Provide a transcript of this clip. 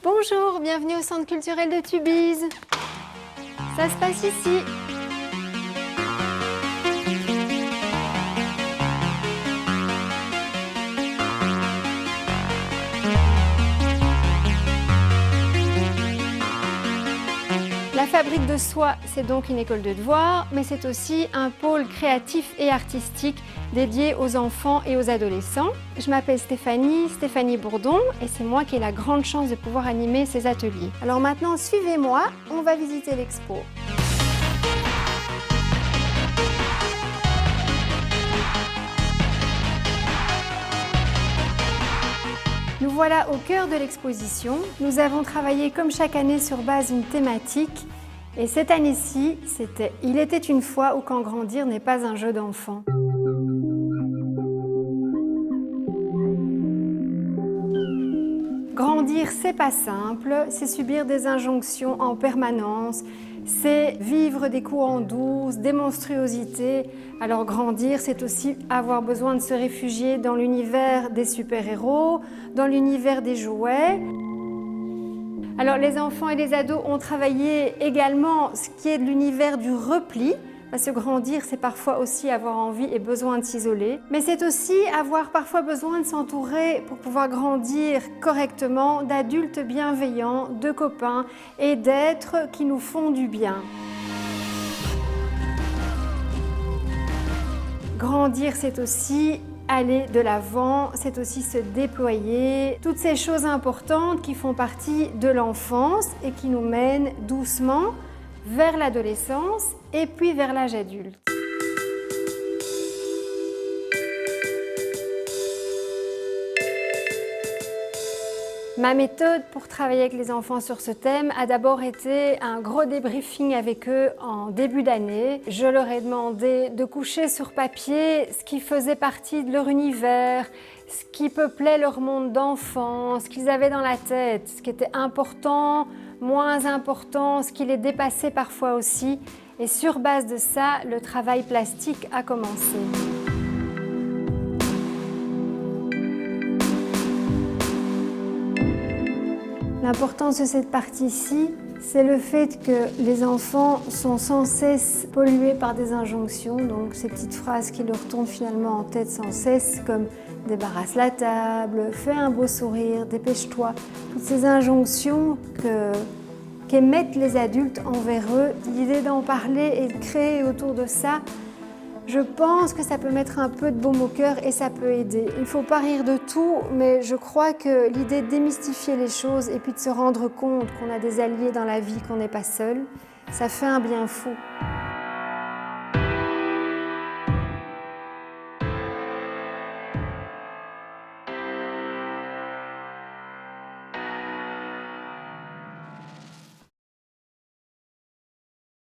Bonjour, bienvenue au Centre culturel de Tubize. Ça se passe ici. La fabrique de soie, c'est donc une école de devoirs, mais c'est aussi un pôle créatif et artistique dédié aux enfants et aux adolescents. Je m'appelle Stéphanie Bourdon, et c'est moi qui ai la grande chance de pouvoir animer ces ateliers. Alors maintenant, suivez-moi, on va visiter l'expo. Nous voilà au cœur de l'exposition. Nous avons travaillé comme chaque année sur base d'une thématique. Et cette année-ci, c'était « Il était une fois où quand grandir n'est pas un jeu d'enfant ». Grandir, c'est pas simple, c'est subir des injonctions en permanence, c'est vivre des coups en douce, des monstruosités. Alors grandir, c'est aussi avoir besoin de se réfugier dans l'univers des super-héros, dans l'univers des jouets. Alors les enfants et les ados ont travaillé également ce qui est de l'univers du repli, parce que grandir, c'est parfois aussi avoir envie et besoin de s'isoler. Mais c'est aussi avoir parfois besoin de s'entourer pour pouvoir grandir correctement d'adultes bienveillants, de copains et d'êtres qui nous font du bien. Grandir, c'est aussi aller de l'avant, c'est aussi se déployer. Toutes ces choses importantes qui font partie de l'enfance et qui nous mènent doucement vers l'adolescence et puis vers l'âge adulte. Ma méthode pour travailler avec les enfants sur ce thème a d'abord été un gros débriefing avec eux en début d'année. Je leur ai demandé de coucher sur papier ce qui faisait partie de leur univers, ce qui peuplait leur monde d'enfant, ce qu'ils avaient dans la tête, ce qui était important, moins important, ce qui les dépassait parfois aussi. Et sur base de ça, le travail plastique a commencé. L'importance de cette partie-ci, c'est le fait que les enfants sont sans cesse pollués par des injonctions, donc ces petites phrases qui leur tournent finalement en tête sans cesse, comme « débarrasse la table »,« fais un beau sourire »,« dépêche-toi ». Toutes ces injonctions qu'émettent les adultes envers eux, l'idée d'en parler et de créer autour de ça, je pense que ça peut mettre un peu de baume au cœur et ça peut aider. Il ne faut pas rire de tout, mais je crois que l'idée de démystifier les choses et puis de se rendre compte qu'on a des alliés dans la vie, qu'on n'est pas seul, ça fait un bien fou.